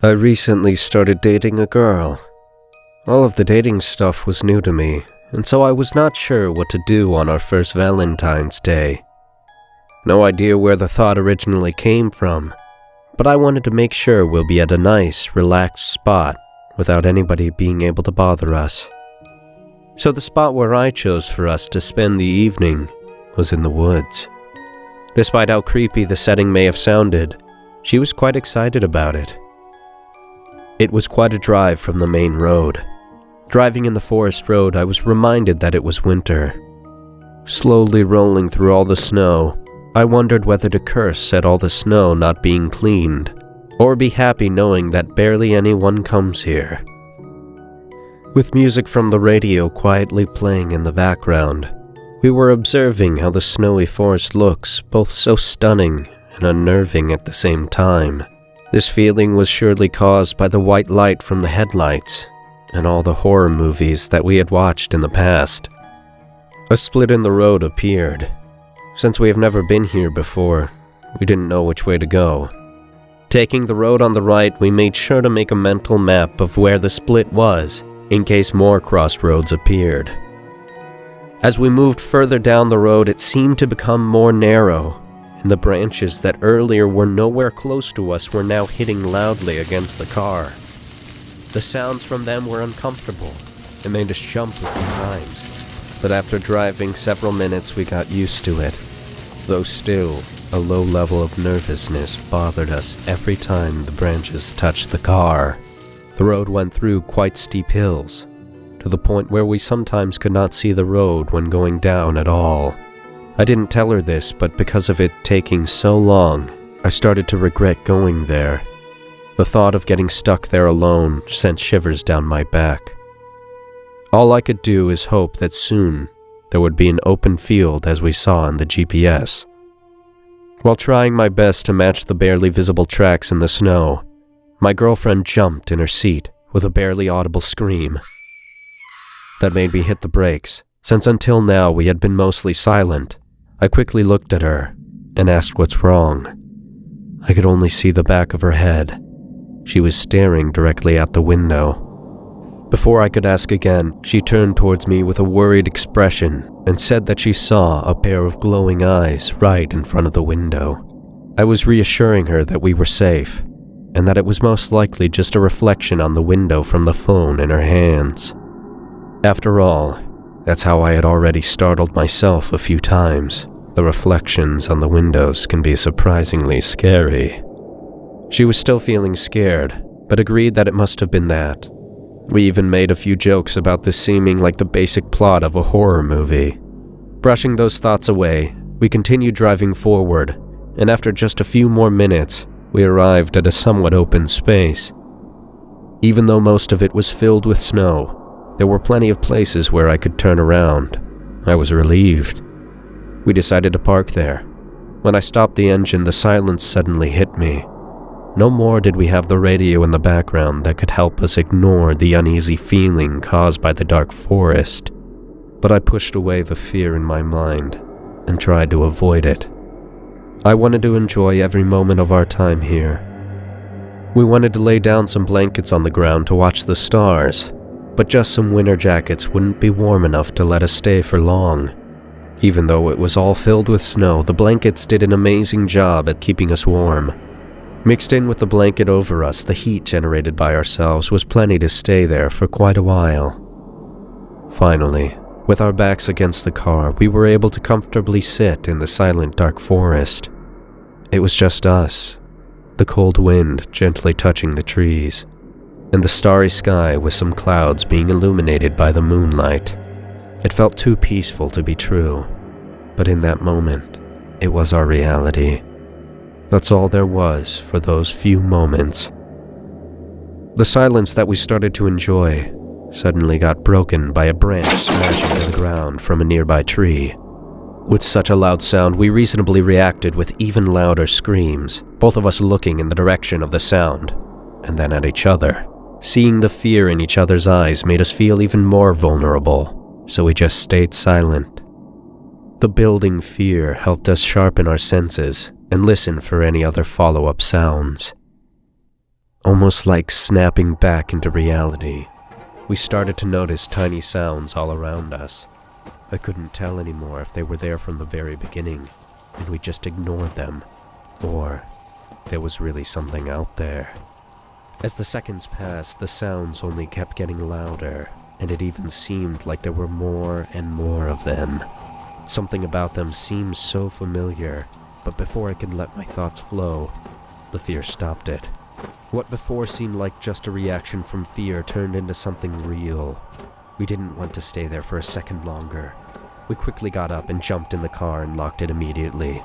I recently started dating a girl. All of the dating stuff was new to me, and so I was not sure what to do on our first Valentine's Day. No idea where the thought originally came from, but I wanted to make sure we'll be at a nice, relaxed spot without anybody being able to bother us. So the spot where I chose for us to spend the evening was in the woods. Despite how creepy the setting may have sounded, she was quite excited about it. It was quite a drive from the main road. Driving in the forest road, I was reminded that it was winter. Slowly rolling through all the snow, I wondered whether to curse at all the snow not being cleaned, or be happy knowing that barely anyone comes here. With music from the radio quietly playing in the background, we were observing how the snowy forest looks both so stunning and unnerving at the same time. This feeling was surely caused by the white light from the headlights and all the horror movies that we had watched in the past. A split in the road appeared. Since we have never been here before, we didn't know which way to go. Taking the road on the right, we made sure to make a mental map of where the split was, in case more crossroads appeared. As we moved further down the road, it seemed to become more narrow, and the branches that earlier were nowhere close to us were now hitting loudly against the car. The sounds from them were uncomfortable and made us jump a few times, but after driving several minutes we got used to it, though still a low level of nervousness bothered us every time the branches touched the car. The road went through quite steep hills, to the point where we sometimes could not see the road when going down at all. I didn't tell her this, but because of it taking so long, I started to regret going there. The thought of getting stuck there alone sent shivers down my back. All I could do is hope that soon there would be an open field as we saw in the GPS. While trying my best to match the barely visible tracks in the snow, my girlfriend jumped in her seat with a barely audible scream. That made me hit the brakes, since until now we had been mostly silent. I quickly looked at her and asked what's wrong. I could only see the back of her head. She was staring directly at the window. Before I could ask again, she turned towards me with a worried expression and said that she saw a pair of glowing eyes right in front of the window. I was reassuring her that we were safe, and that it was most likely just a reflection on the window from the phone in her hands. After all, that's how I had already startled myself a few times. The reflections on the windows can be surprisingly scary. She was still feeling scared, but agreed that it must have been that. We even made a few jokes about this seeming like the basic plot of a horror movie. Brushing those thoughts away, we continued driving forward, and after just a few more minutes, we arrived at a somewhat open space. Even though most of it was filled with snow, there were plenty of places where I could turn around. I was relieved. We decided to park there. When I stopped the engine, the silence suddenly hit me. No more did we have the radio in the background that could help us ignore the uneasy feeling caused by the dark forest. But I pushed away the fear in my mind and tried to avoid it. I wanted to enjoy every moment of our time here. We wanted to lay down some blankets on the ground to watch the stars, but just some winter jackets wouldn't be warm enough to let us stay for long. Even though it was all filled with snow, the blankets did an amazing job at keeping us warm. Mixed in with the blanket over us, the heat generated by ourselves was plenty to stay there for quite a while. Finally, with our backs against the car, we were able to comfortably sit in the silent dark forest. It was just us, the cold wind gently touching the trees, and the starry sky with some clouds being illuminated by the moonlight. It felt too peaceful to be true, but in that moment, it was our reality. That's all there was for those few moments. The silence that we started to enjoy suddenly got broken by a branch smashing to the ground from a nearby tree. With such a loud sound, we reasonably reacted with even louder screams, both of us looking in the direction of the sound, and then at each other. Seeing the fear in each other's eyes made us feel even more vulnerable, so we just stayed silent. The building fear helped us sharpen our senses and listen for any other follow-up sounds. almost like snapping back into reality. We started to notice tiny sounds all around us. I couldn't tell anymore if they were there from the very beginning, and we just ignored them, or there was really something out there. As the seconds passed, the sounds only kept getting louder, and it even seemed like there were more and more of them. Something about them seemed so familiar, but before I could let my thoughts flow, the fear stopped it. What before seemed like just a reaction from fear turned into something real. We didn't want to stay there for a second longer. We quickly got up and jumped in the car and locked it immediately.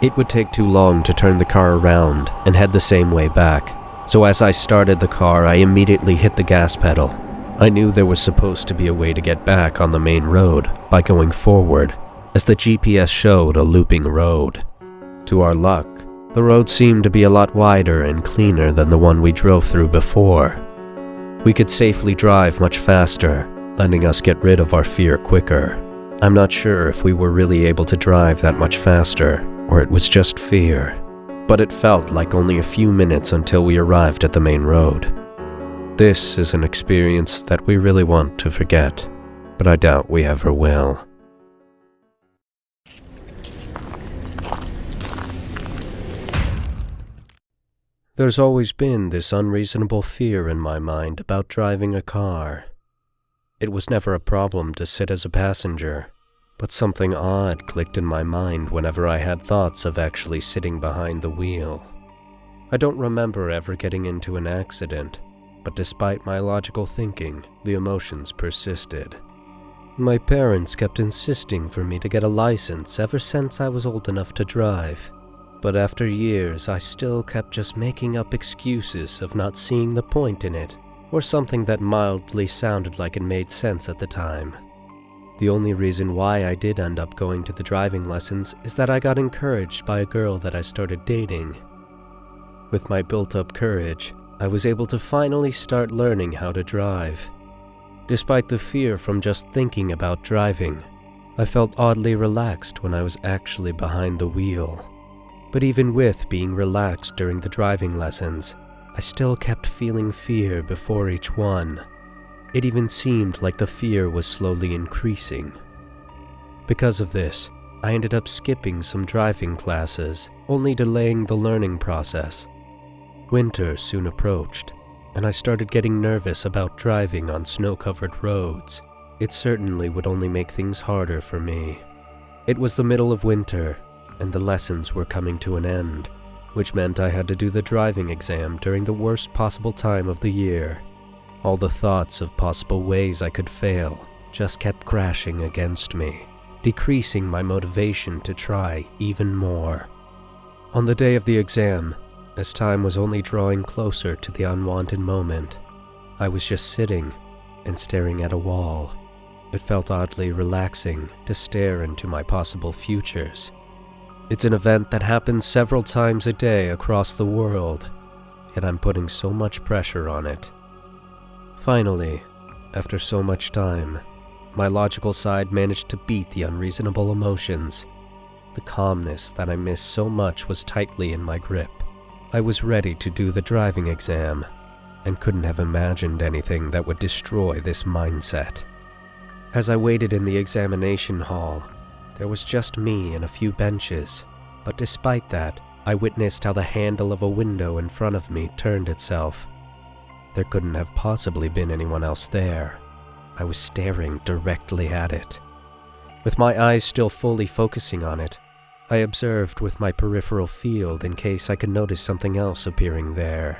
It would take too long to turn the car around and head the same way back, so as I started the car, I immediately hit the gas pedal. I knew there was supposed to be a way to get back on the main road by going forward, as the GPS showed a looping road. To our luck, the road seemed to be a lot wider and cleaner than the one we drove through before. We could safely drive much faster, letting us get rid of our fear quicker. I'm not sure if we were really able to drive that much faster, or it was just fear, but it felt like only a few minutes until we arrived at the main road. This is an experience that we really want to forget, but I doubt we ever will. There's always been this unreasonable fear in my mind about driving a car. It was never a problem to sit as a passenger, but something odd clicked in my mind whenever I had thoughts of actually sitting behind the wheel. I don't remember ever getting into an accident, but despite my logical thinking, the emotions persisted. My parents kept insisting for me to get a license ever since I was old enough to drive. But after years, I still kept just making up excuses of not seeing the point in it, or something that mildly sounded like it made sense at the time. The only reason why I did end up going to the driving lessons is that I got encouraged by a girl that I started dating. With my built-up courage, I was able to finally start learning how to drive. Despite the fear from just thinking about driving, I felt oddly relaxed when I was actually behind the wheel. But even with being relaxed during the driving lessons, I still kept feeling fear before each one. It even seemed like the fear was slowly increasing. Because of this, I ended up skipping some driving classes, only delaying the learning process. Winter soon approached, and I started getting nervous about driving on snow-covered roads. It certainly would only make things harder for me. It was the middle of winter, and the lessons were coming to an end, which meant I had to do the driving exam during the worst possible time of the year. All the thoughts of possible ways I could fail just kept crashing against me, decreasing my motivation to try even more. On the day of the exam, as time was only drawing closer to the unwanted moment, I was just sitting and staring at a wall. It felt oddly relaxing to stare into my possible futures. It's an event that happens several times a day across the world, yet I'm putting so much pressure on it. Finally, after so much time, my logical side managed to beat the unreasonable emotions. The calmness that I missed so much was tightly in my grip. I was ready to do the driving exam, and couldn't have imagined anything that would destroy this mindset. As I waited in the examination hall, there was just me and a few benches, but despite that, I witnessed how the handle of a window in front of me turned itself. There couldn't have possibly been anyone else there. I was staring directly at it. With my eyes still fully focusing on it, I observed with my peripheral field in case I could notice something else appearing there.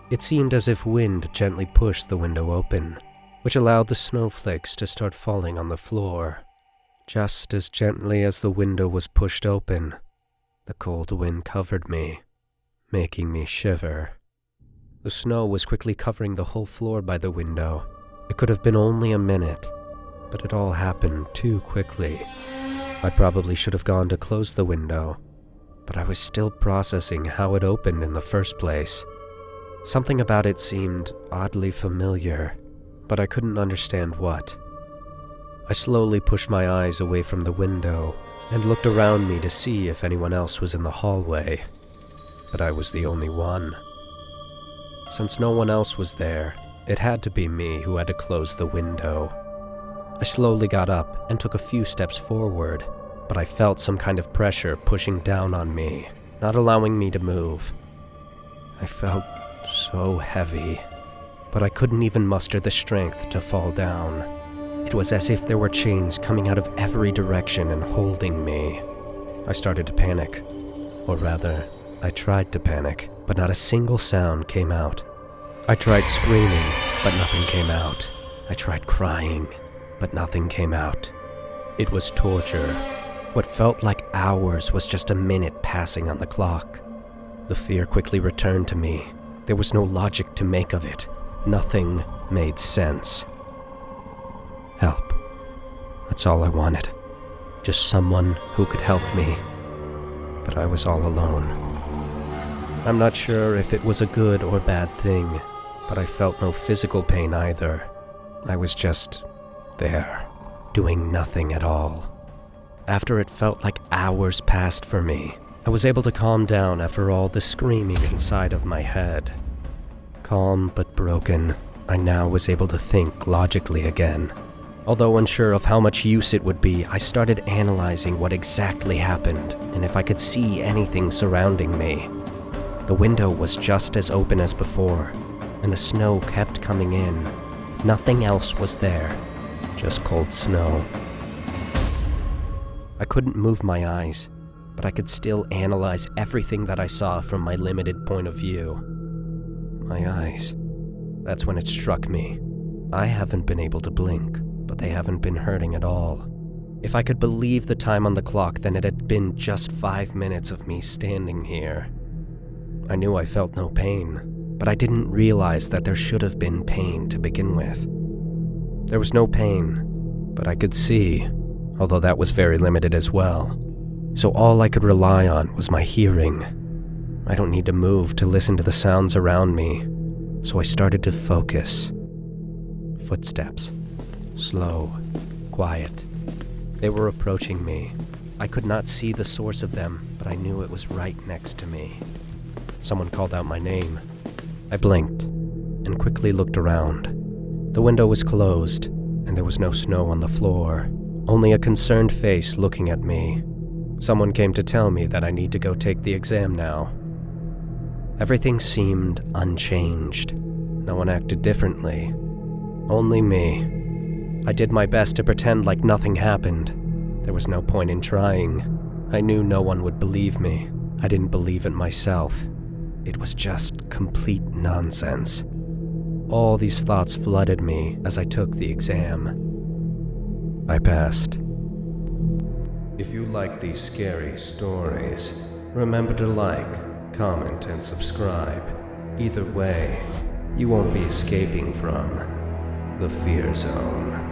It seemed as if wind gently pushed the window open, which allowed the snowflakes to start falling on the floor. Just as gently as the window was pushed open, the cold wind covered me, making me shiver. The snow was quickly covering the whole floor by the window. It could have been only a minute, but it all happened too quickly. I probably should have gone to close the window, but I was still processing how it opened in the first place. Something about it seemed oddly familiar, but I couldn't understand what. I slowly pushed my eyes away from the window and looked around me to see if anyone else was in the hallway, but I was the only one. Since no one else was there, it had to be me who had to close the window. I slowly got up and took a few steps forward, but I felt some kind of pressure pushing down on me, not allowing me to move. I felt so heavy, but I couldn't even muster the strength to fall down. It was as if there were chains coming out of every direction and holding me. I started to panic, or rather, I tried to panic, but not a single sound came out. I tried screaming, but nothing came out. I tried crying, but nothing came out. It was torture. What felt like hours was just a minute passing on the clock. The fear quickly returned to me. There was no logic to make of it. Nothing made sense. Help. That's all I wanted. Just someone who could help me. But I was all alone. I'm not sure if it was a good or bad thing, but I felt no physical pain either. I was just there, doing nothing at all. After it felt like hours passed for me, I was able to calm down after all the screaming inside of my head. Calm but broken, I now was able to think logically again. Although unsure of how much use it would be, I started analyzing what exactly happened and if I could see anything surrounding me. The window was just as open as before, and the snow kept coming in. Nothing else was there, just cold snow. I couldn't move my eyes, but I could still analyze everything that I saw from my limited point of view. My eyes. That's when it struck me. I haven't been able to blink, but they haven't been hurting at all. If I could believe the time on the clock, then it had been just 5 minutes of me standing here. I knew I felt no pain, but I didn't realize that there should have been pain to begin with. There was no pain, but I could see, although that was very limited as well. So all I could rely on was my hearing. I don't need to move to listen to the sounds around me, so I started to focus. Footsteps. Slow. Quiet. They were approaching me. I could not see the source of them, but I knew it was right next to me. Someone called out my name. I blinked and quickly looked around. The window was closed, and there was no snow on the floor, only a concerned face looking at me. Someone came to tell me that I need to go take the exam now. Everything seemed unchanged. No one acted differently. Only me. I did my best to pretend like nothing happened. There was no point in trying. I knew no one would believe me. I didn't believe it myself. It was just complete nonsense. All these thoughts flooded me as I took the exam. I passed. If you like these scary stories, remember to like, comment, and subscribe. Either way, you won't be escaping from the fear zone.